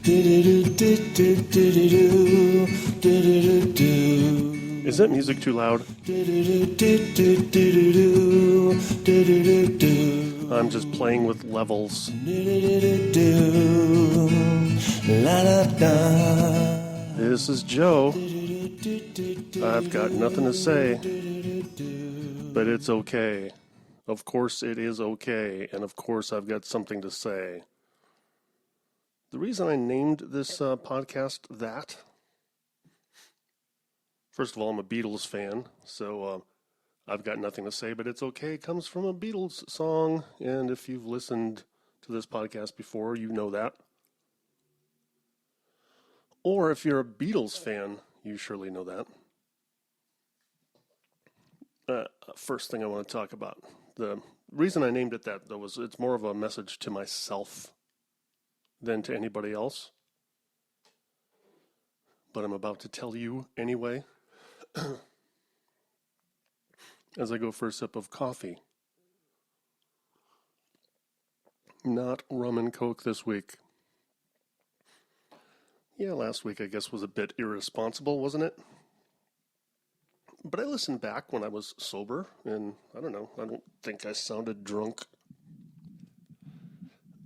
Is that music too loud? I'm just playing with levels. This is Joe. I've got nothing to say, but it's okay. Of course it is okay, and of course I've got something to say. The reason I named this podcast that, first of all, I'm a Beatles fan, so I've got nothing to say, but it's okay. It comes from a Beatles song, and if you've listened to this podcast before, you know that. Or if you're a Beatles fan, you surely know that. First thing I want to talk about. The reason I named it that, though, was it's more of a message to myself than to anybody else. But I'm about to tell you anyway. As I go for a sip of coffee. Not rum and coke this week. Yeah, last week I guess was a bit irresponsible, wasn't it? But I listened back when I was sober, and I don't know, I don't think I sounded drunk.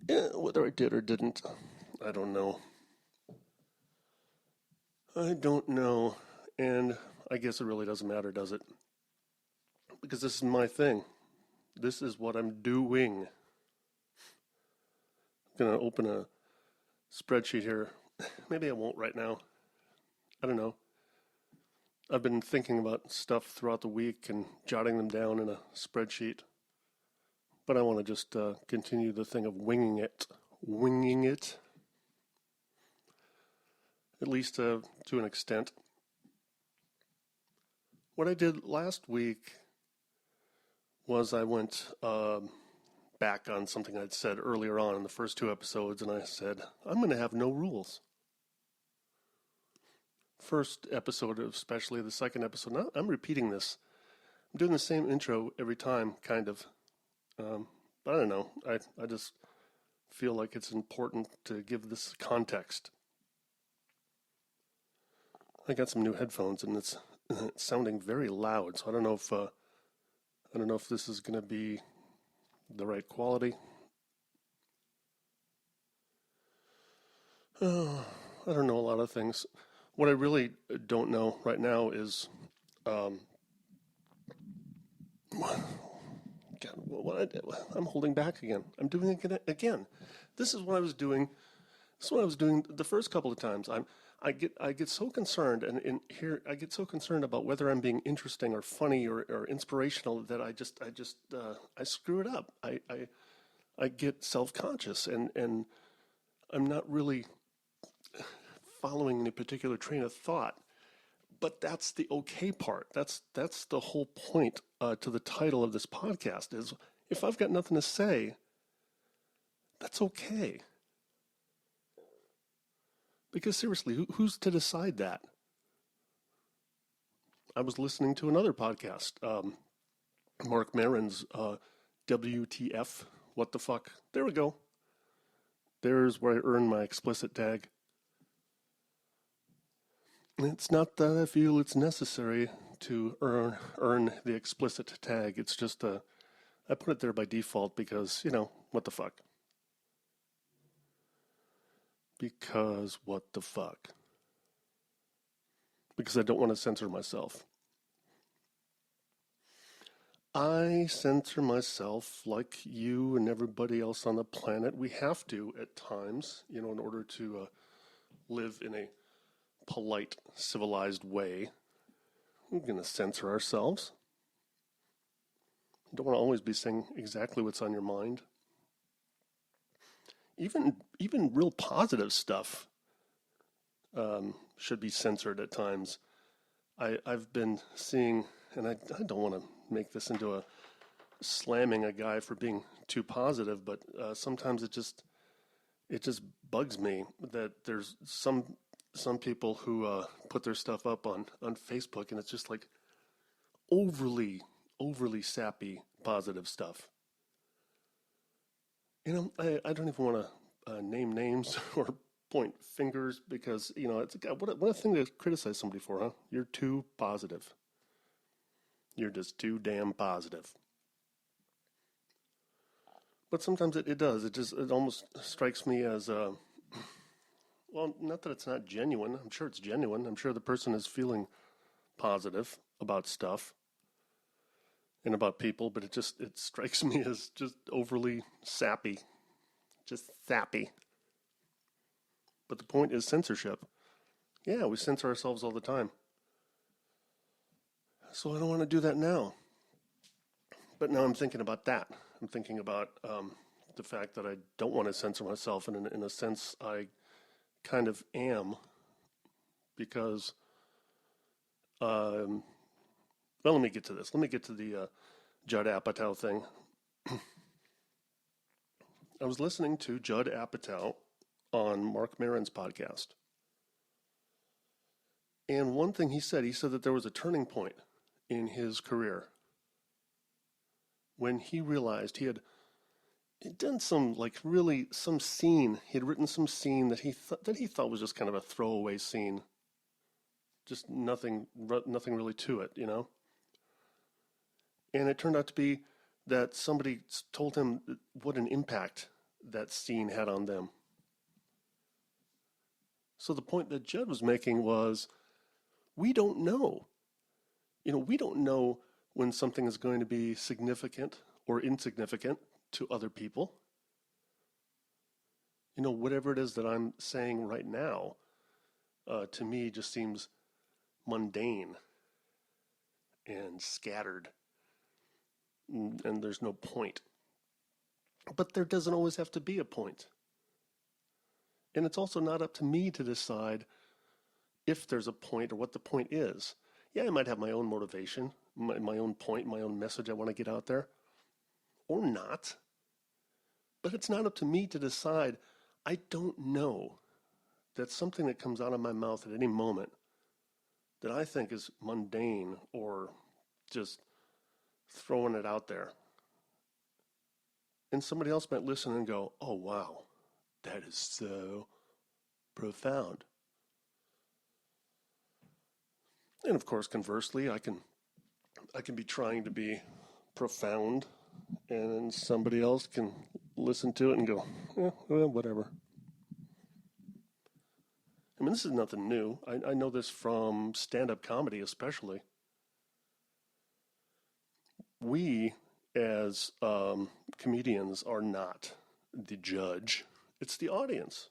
Yeah, whether I did or didn't, I don't know. I don't know, and I guess it really doesn't matter, does it? Because this is my thing. This is what I'm doing. I'm going to open a spreadsheet here. Maybe I won't right now. I don't know. I've been thinking about stuff throughout the week and jotting them down in a spreadsheet. But I want to just continue the thing of winging it. Winging it. At least to an extent. What I did last week was I went back on something I'd said earlier on in the first two episodes, and I said, I'm going to have no rules. First episode, especially the second episode. Now, I'm repeating this. I'm doing the same intro every time, kind of. But I don't know. I just feel like it's important to give this context. I got some new headphones, and it's sounding very loud. So I don't know if this is going to be the right quality. I don't know a lot of things. What I really don't know right now is, God, I'm holding back again. I'm doing it again. This is what I was doing. This is what I was doing the first couple of times. I get so concerned, and in here I get so concerned about whether I'm being interesting or funny or inspirational that I screw it up. I get self-conscious, and I'm not really following any particular train of thought. But that's the okay part. That's the whole point to the title of this podcast is if I've got nothing to say, that's okay. Because seriously, who's to decide that? I was listening to another podcast, Mark Maron's WTF, what the fuck. There we go. There's where I earn my explicit tag. It's not that I feel it's necessary to earn the explicit tag. It's just I put it there by default because, what the fuck. Because what the fuck. Because I don't want to censor myself. I censor myself like you and everybody else on the planet. We have to at times, in order to live in a polite, civilized way. We're going to censor ourselves. You don't want to always be saying exactly what's on your mind. Even real positive stuff should be censored at times. I've been seeing, and I don't want to make this into a slamming a guy for being too positive, but sometimes it just bugs me that there's some people who put their stuff up on Facebook, and it's just like overly sappy positive stuff. I don't even want to name names or point fingers because, it's what a thing to criticize somebody for, huh? You're too positive. You're just too damn positive. But sometimes it does. It almost strikes me as, well, not that it's not genuine. I'm sure it's genuine. I'm sure the person is feeling positive about stuff and about people, but it strikes me as just overly sappy. Just sappy. But the point is censorship. Yeah, we censor ourselves all the time. So I don't want to do that now. But now I'm thinking about that. I'm thinking about the fact that I don't want to censor myself, and in a sense, I kind of am, because, well, let me get to this. Let me get to the Judd Apatow thing. I was listening to Judd Apatow on Mark Maron's podcast. And one thing he said that there was a turning point in his career when he realized he'd done some scene. He had written some scene that he thought was just kind of a throwaway scene. Just nothing really to it, And it turned out to be that somebody told him what an impact that scene had on them. So the point that Judd was making was, we don't know. We don't know when something is going to be significant or insignificant to other people. Whatever it is that I'm saying right now, to me just seems mundane and scattered, and there's no point. But there doesn't always have to be a point. And it's also not up to me to decide if there's a point or what the point is. Yeah, I might have my own motivation, my own point, my own message I want to get out there, or not. But it's not up to me to decide. I don't know that something that comes out of my mouth at any moment that I think is mundane or just throwing it out there. And somebody else might listen and go, oh, wow, that is so profound. And of course, conversely, I can be trying to be profound, and then somebody else can listen to it and go, well, whatever. I mean, this is nothing new. I know this from stand-up comedy especially. We, as comedians, are not the judge. It's the audience.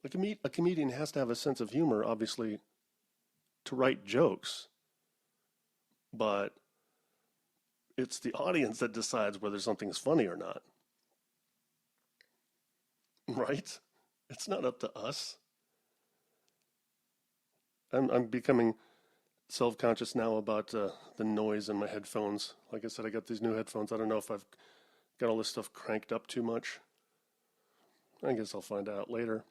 A comedian has to have a sense of humor, obviously, to write jokes. But it's the audience that decides whether something's funny or not. Right? It's not up to us. I'm becoming self-conscious now about the noise in my headphones. Like I said, I got these new headphones. I don't know if I've got all this stuff cranked up too much. I guess I'll find out later.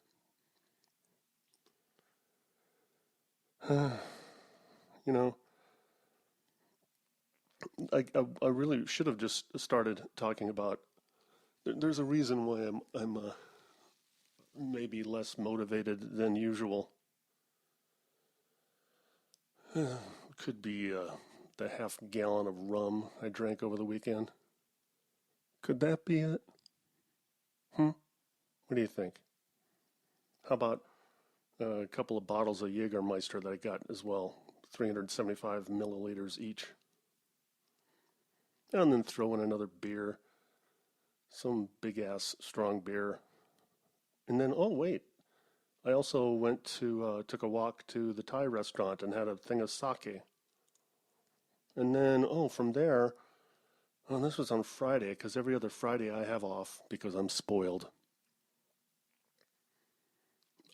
I really should have just started talking about. There's a reason why I'm maybe less motivated than usual. Could be the half gallon of rum I drank over the weekend. Could that be it? What do you think? How about a couple of bottles of Jägermeister that I got as well, 375 milliliters each. And then throw in another beer, some big-ass strong beer. And then, oh wait, I also went to, took a walk to the Thai restaurant and had a thing of sake. And then, from there, this was on Friday, because every other Friday I have off because I'm spoiled.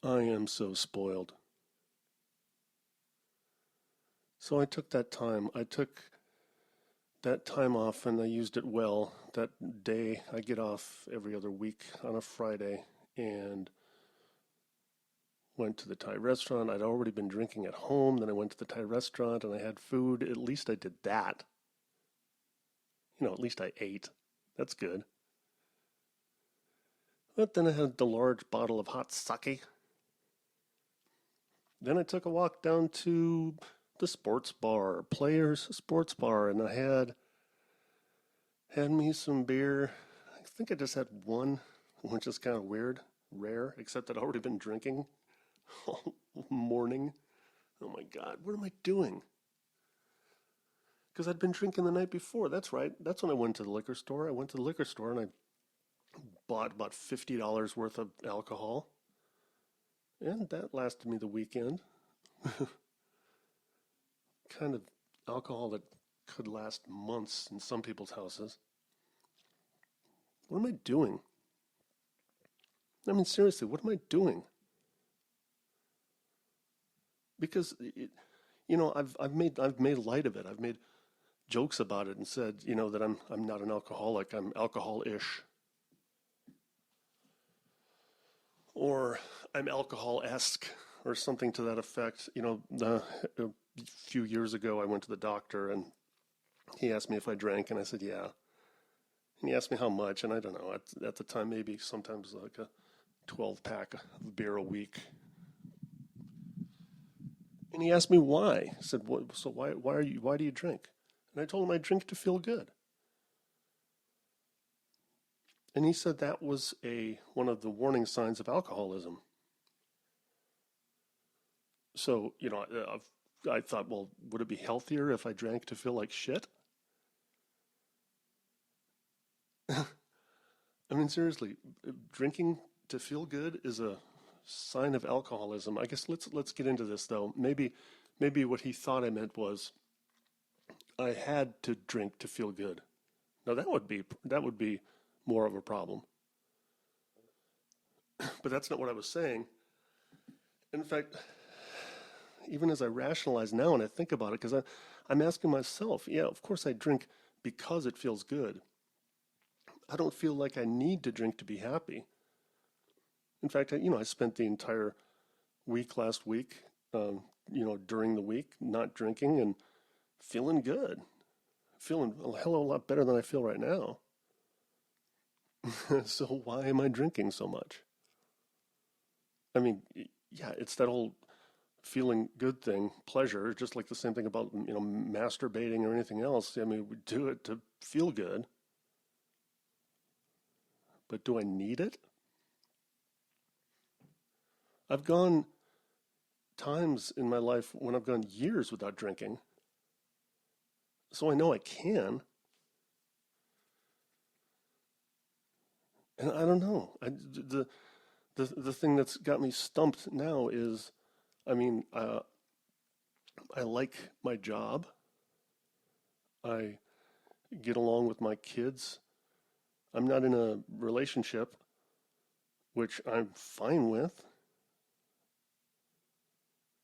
I am so spoiled. So I took that time. Off and I used it well. That day I get off every other week on a Friday and went to the Thai restaurant. I'd already been drinking at home. Then I went to the Thai restaurant and I had food. At least I did that. At least I ate. That's good. But then I had the large bottle of hot sake. Then I took a walk down to the sports bar, Players Sports Bar, and I had me some beer. I think I just had one, which is kind of weird, rare, except I'd already been drinking all morning. Oh my God, what am I doing? Because I'd been drinking the night before. That's right. That's when I went to the liquor store. I went to the liquor store and I bought about $50 worth of alcohol. And that lasted me the weekend. Kind of alcohol that could last months in some people's houses. What am I doing? I mean, seriously, what am I doing? Because I've made light of it. I've made jokes about it and said, that I'm not an alcoholic. I'm alcohol-ish, or I'm alcohol-esque, or something to that effect. A few years ago, I went to the doctor and he asked me if I drank, and I said yeah. And he asked me how much, and I don't know. At the time, maybe sometimes like a 12-pack of beer a week. And he asked me why. I said, so why do you drink? And I told him I drink to feel good. And he said that was one of the warning signs of alcoholism. So, I thought, well, would it be healthier if I drank to feel like shit? I mean, seriously, drinking to feel good is a sign of alcoholism. I guess let's get into this though. Maybe what he thought I meant was I had to drink to feel good. Now that would be more of a problem. But that's not what I was saying. In fact, even as I rationalize now and I think about it, because I'm asking myself, yeah, of course I drink because it feels good. I don't feel like I need to drink to be happy. In fact, I spent the entire week last week, during the week, not drinking and feeling good, feeling a hell of a lot better than I feel right now. So why am I drinking so much? I mean, yeah, it's that whole feeling good thing, pleasure, just like the same thing about, masturbating or anything else. I mean, we do it to feel good, but do I need it? I've gone times in my life when I've gone years without drinking, so I know I can. And I don't know. The thing that's got me stumped now is, I mean, I like my job. I get along with my kids. I'm not in a relationship, which I'm fine with.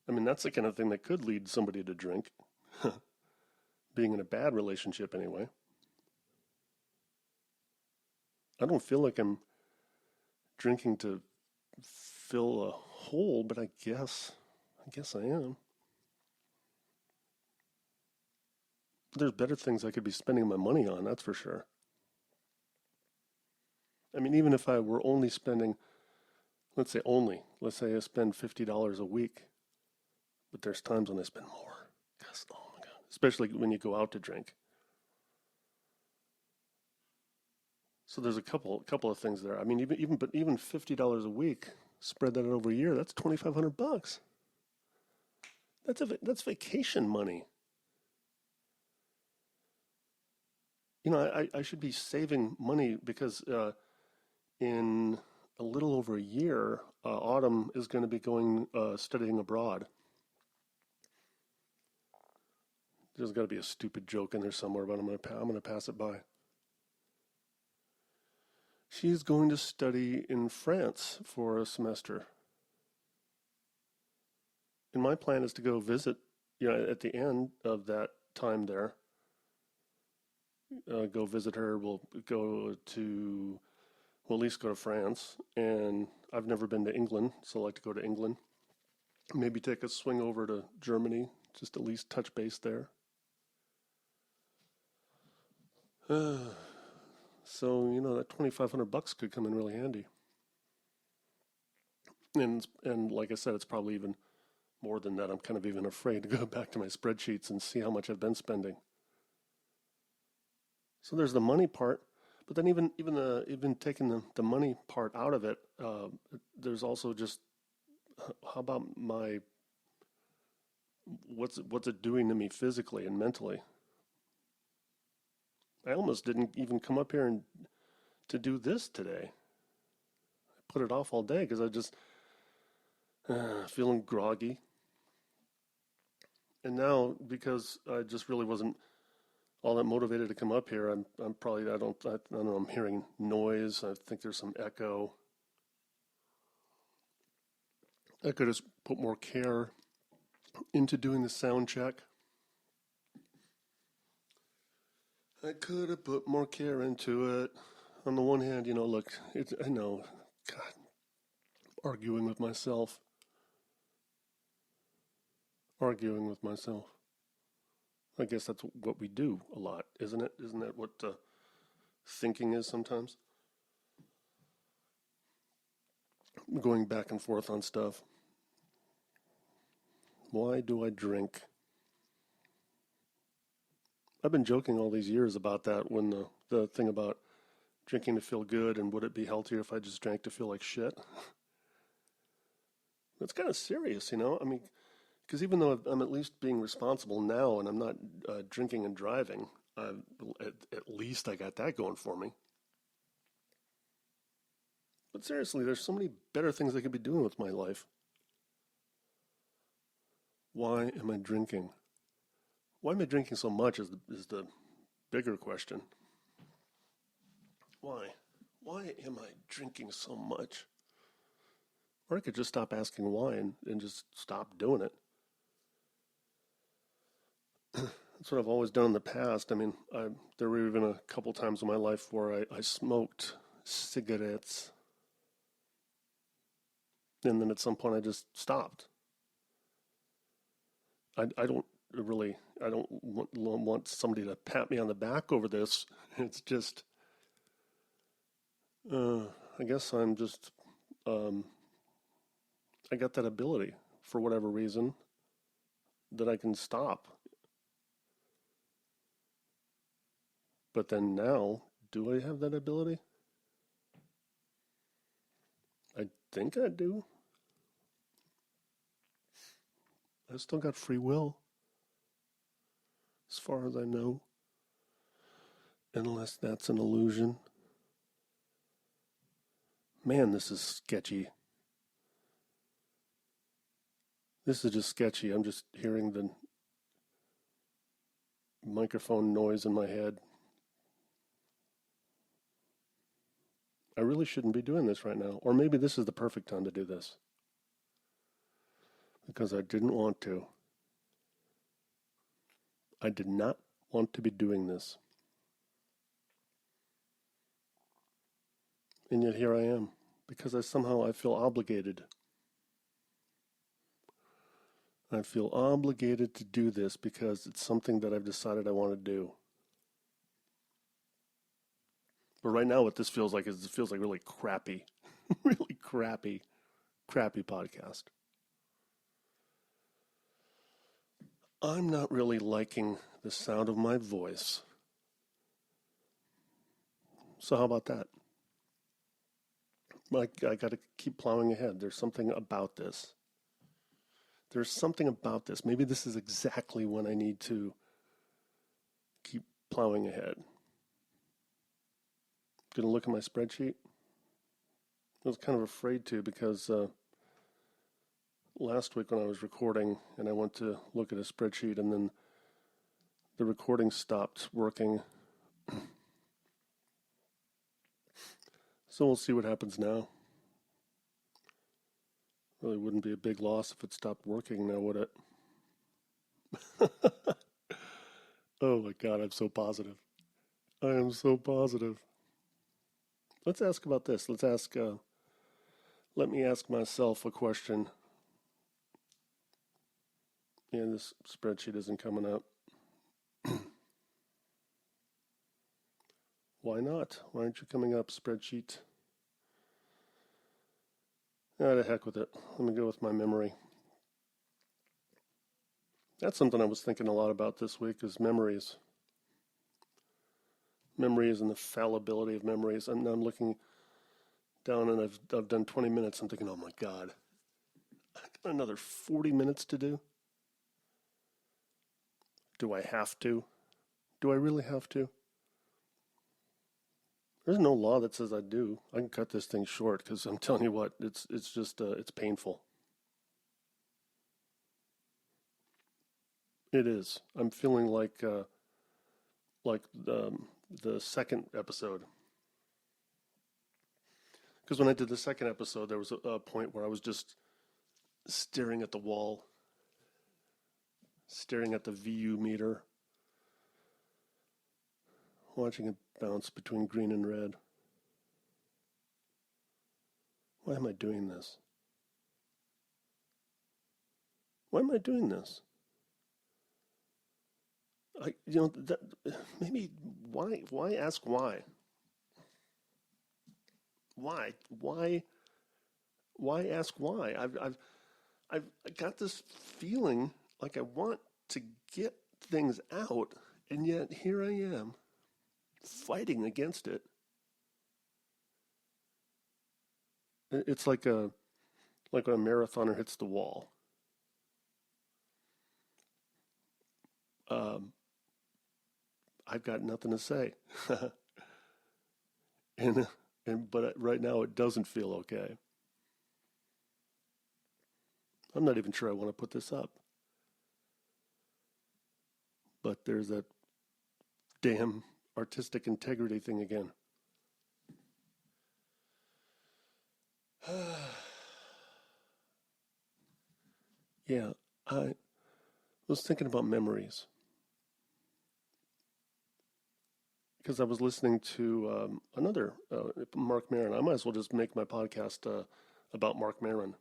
I mean, that's the kind of thing that could lead somebody to drink. Being in a bad relationship, anyway. I don't feel like I'm drinking to fill a hole, but I guess I am. There's better things I could be spending my money on, that's for sure. I mean, even if I were only spending, let's say I spend $50 a week, but there's times when I spend more. Gosh, oh my God. Especially when you go out to drink. So there's a couple of things there. I mean, even $50 a week, spread that over a year, that's $2,500. That's vacation money. I should be saving money because in a little over a year, Autumn is going to be going studying abroad. There's got to be a stupid joke in there somewhere, but I'm going to pass it by. She's going to study in France for a semester. And my plan is to go visit, at the end of that time there, go visit her. We'll at least go to France. And I've never been to England, so I'd like to go to England. Maybe take a swing over to Germany, just at least touch base there. So, that $2,500 could come in really handy. And like I said, it's probably even more than that. I'm kind of even afraid to go back to my spreadsheets and see how much I've been spending. So there's the money part, but then even taking the money part out of it, there's also just how about my what's it doing to me physically and mentally? I almost didn't even come up here and to do this today. I put it off all day because I just feeling groggy. And now because I just really wasn't all that motivated to come up here, I'm probably I don't know, I'm hearing noise. I think there's some echo. I could have put more care into doing the sound check. I could have put more care into it. On the one hand, look, I know, God, arguing with myself. I guess that's what we do a lot, isn't it? Isn't that what thinking is sometimes? Going back and forth on stuff. Why do I drink? I've been joking all these years about that when the thing about drinking to feel good and would it be healthier if I just drank to feel like shit? That's kind of serious, I mean, because even though I'm at least being responsible now and I'm not drinking and driving, at least I got that going for me. But seriously, there's so many better things I could be doing with my life. Why am I drinking? Why am I drinking so much is the bigger question. Why? Why am I drinking so much? Or I could just stop asking why and just stop doing it. That's what I've always done in the past. I mean, there were even a couple times in my life where I smoked cigarettes. And then at some point I just stopped. I don't want somebody to pat me on the back over this. It's just, I guess I'm just, I got that ability for whatever reason that I can stop. But then now, do I have that ability? I think I do. I still got free will, as far as I know. Unless that's an illusion. Man, this is sketchy. This is just sketchy. I'm just hearing the microphone noise in my head. I really shouldn't be doing this right now. Or maybe this is the perfect time to do this. Because I didn't want to. I did not want to be doing this. And yet here I am. Because I feel obligated. I feel obligated to do this because it's something that I've decided I want to do. But right now what this feels like is it feels like really crappy. Really crappy podcast. I'm not really liking the sound of my voice. So how about that? I got to keep plowing ahead. There's something about this. Maybe this is exactly when I need to keep plowing ahead. Going to look at my spreadsheet. I was kind of afraid to because last week when I was recording and I went to look at a spreadsheet and then the recording stopped working. So we'll see what happens now. Really wouldn't be a big loss if it stopped working now, would it? Oh my God, I'm so positive. I am so positive. Let's ask about this. Let me ask myself a question. Yeah, this spreadsheet isn't coming up. Why not? Why aren't you coming up, spreadsheet? Ah, the heck with it. Let me go with my memory. That's something I was thinking a lot about this week is memories. Memories and the fallibility of memories. And now I'm looking down and I've done 20 minutes. I'm thinking, oh my God, I got another 40 minutes to do. Do I have to? Do I really have to? There's no law that says I do. I can cut this thing short because I'm telling you what, it's just it's painful. It is. I'm feeling like the second episode. Because when I did the second episode, there was a point where I was just staring at the wall, staring at the VU meter, watching it bounce between green and red. Why am I doing this? Why am I doing this? Maybe why ask why? Why ask why? I've got this feeling like I want to get things out, and yet here I am fighting against it. It's like when a marathoner hits the wall. I've got nothing to say, but right now it doesn't feel okay. I'm not even sure I want to put this up, but there's that damn artistic integrity thing again. Yeah, I was thinking about memories because I was listening to another Mark Maron. I might as well just make my podcast about Mark Maron.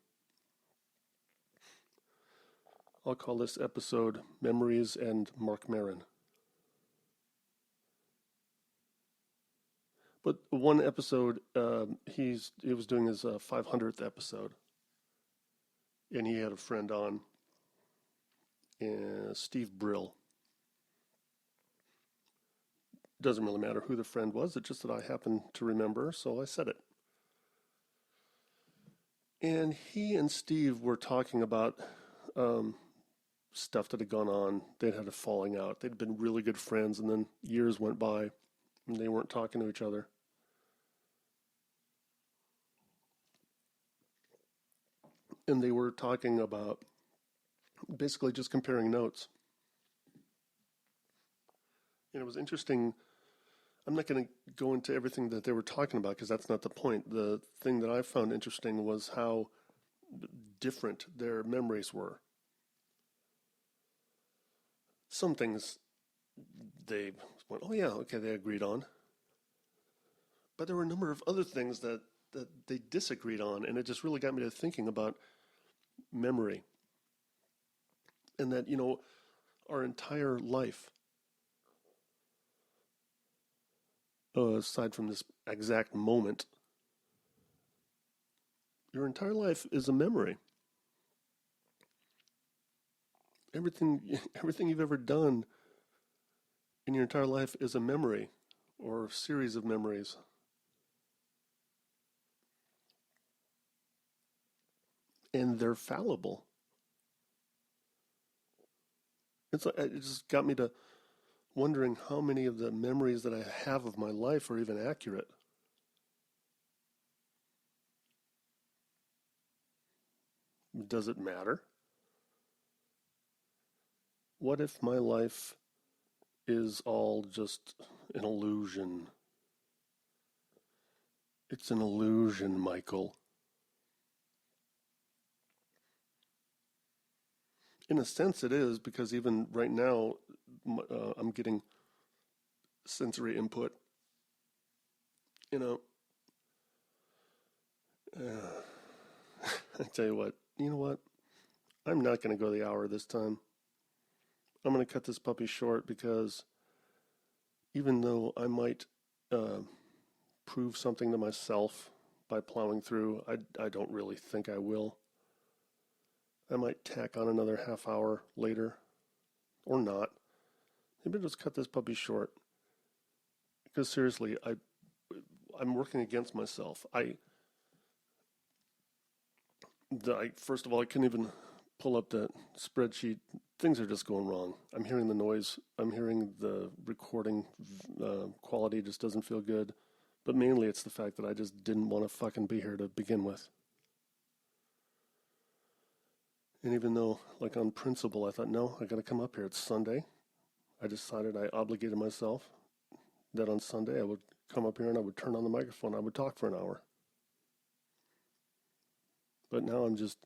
I'll call this episode Memories and Mark Maron. But one episode, he was doing his 500th episode, and he had a friend on, Steve Brill. Doesn't really matter who the friend was, it's just that I happen to remember, so I said it. And he and Steve were talking about stuff that had gone on. They'd had a falling out. They'd been really good friends, and then years went by, and they weren't talking to each other. And they were talking about basically just comparing notes. And it was interesting. I'm not going to go into everything that they were talking about because that's not the point. The thing that I found interesting was how different their memories were. Some things they went, oh yeah, okay, they agreed on. But there were a number of other things that they disagreed on, and it just really got me to thinking about memory. And that, our entire life, aside from this exact moment, your entire life is a memory. Everything you've ever done in your entire life is a memory or a series of memories. And they're fallible. It just got me to wondering how many of the memories that I have of my life are even accurate. Does it matter? What if my life is all just an illusion? It's an illusion, Michael. In a sense, it is, because even right now, I'm getting sensory input. I tell you what, I'm not going to go the hour this time. I'm going to cut this puppy short because even though I might prove something to myself by plowing through. I don't really think I will. I might tack on another half hour later, or not. Maybe I'll just cut this puppy short. Because seriously, I'm working against myself. First of all, I couldn't even pull up that spreadsheet. Things are just going wrong. I'm hearing the noise. I'm hearing the recording quality just doesn't feel good. But mainly it's the fact that I just didn't want to fucking be here to begin with. And even though, like on principle, I thought, no, I got to come up here. It's Sunday. I decided I obligated myself that on Sunday I would come up here and I would turn on the microphone. I would talk for an hour. But now I'm just,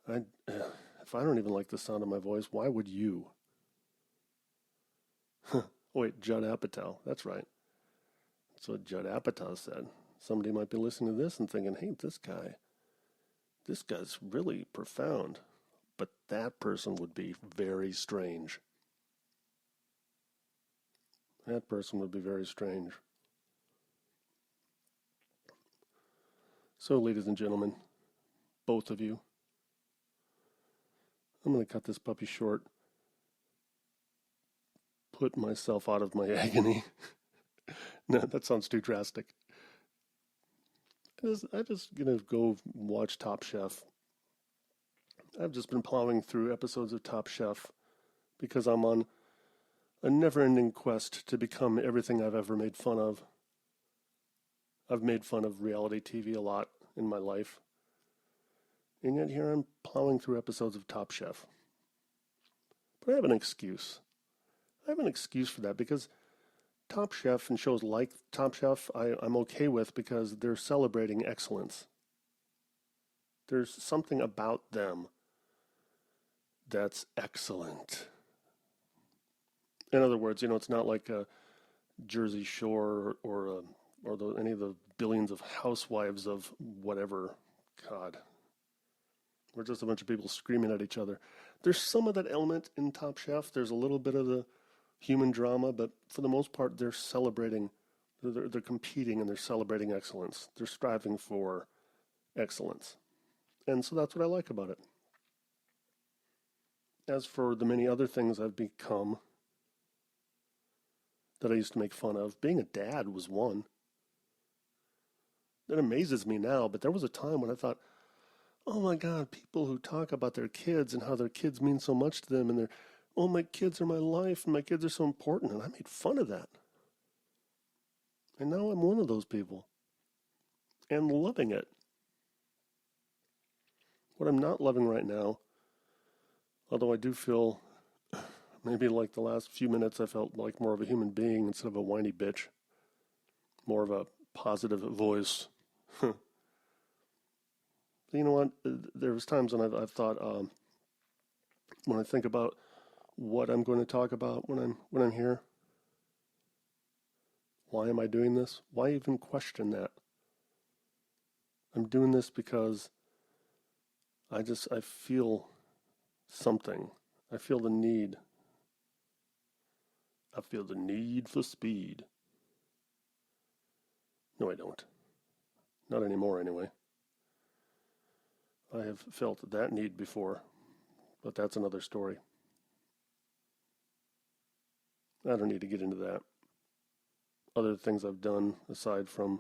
if I don't even like the sound of my voice, why would you? Oh, wait, Judd Apatow. That's right. That's what Judd Apatow said. Somebody might be listening to this and thinking, hey, this guy's really profound. But that person would be very strange. That person would be very strange. So, ladies and gentlemen, both of you, I'm going to cut this puppy short, put myself out of my agony. No, that sounds too drastic. I just going to go watch Top Chef. I've just been plowing through episodes of Top Chef because I'm on a never-ending quest to become everything I've ever made fun of. I've made fun of reality TV a lot in my life. And yet here I'm plowing through episodes of Top Chef. But I have an excuse. I have an excuse for that because Top Chef and shows like Top Chef I'm okay with because they're celebrating excellence. There's something about them that's excellent. In other words, it's not like a Jersey Shore or any of the billions of housewives of whatever. God. We're just a bunch of people screaming at each other. There's some of that element in Top Chef. There's a little bit of the human drama, but for the most part, they're celebrating, they're competing and they're celebrating excellence. They're striving for excellence. And so that's what I like about it. As for the many other things I've become that I used to make fun of, being a dad was one. That amazes me now, but there was a time when I thought, oh my God, people who talk about their kids and how their kids mean so much to them and oh, my kids are my life and my kids are so important. And I made fun of that. And now I'm one of those people. And loving it. What I'm not loving right now, although I do feel, maybe like the last few minutes I felt like more of a human being instead of a whiny bitch. More of a positive voice. You know what? There was times when I've thought, when I think about what I'm going to talk about when I'm here, why am I doing this? Why even question that? I'm doing this because I feel something. I feel the need. I feel the need for speed. No, I don't. Not anymore, anyway. I have felt that need before, but that's another story. I don't need to get into that. Other things I've done aside from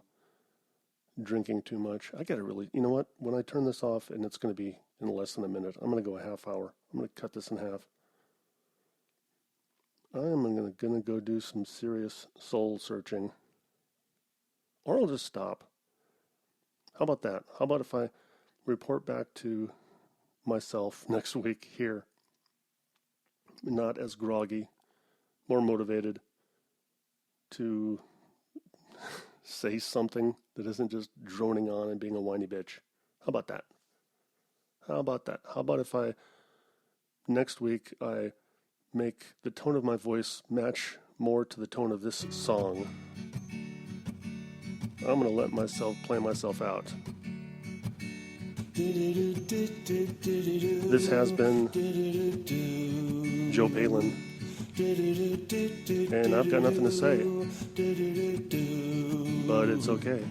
drinking too much. I gotta really, you know what? When I turn this off, and it's going to be in less than a minute, I'm going to go a half hour. I'm going to cut this in half. I am going to go do some serious soul searching. Or I'll just stop. How about that? How about if I report back to myself next week here, not as groggy, more motivated to say something that isn't just droning on and being a whiny bitch. How about that? How about that? How about if next week I make the tone of my voice match more to the tone of this song? I'm going to let myself play myself out. This has been Joe Palin, and I've got nothing to say, but it's okay.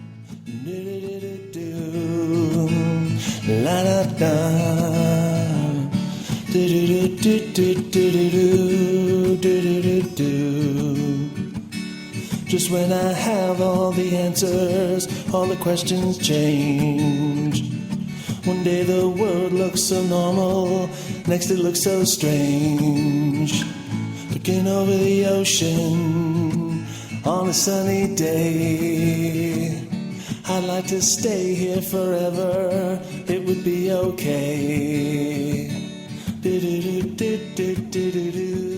La da da. Just when I have all the answers, all the questions change. One day the world looks so normal, next it looks so strange. Looking over the ocean on a sunny day. I'd like to stay here forever, it would be okay. Do do do do do do do.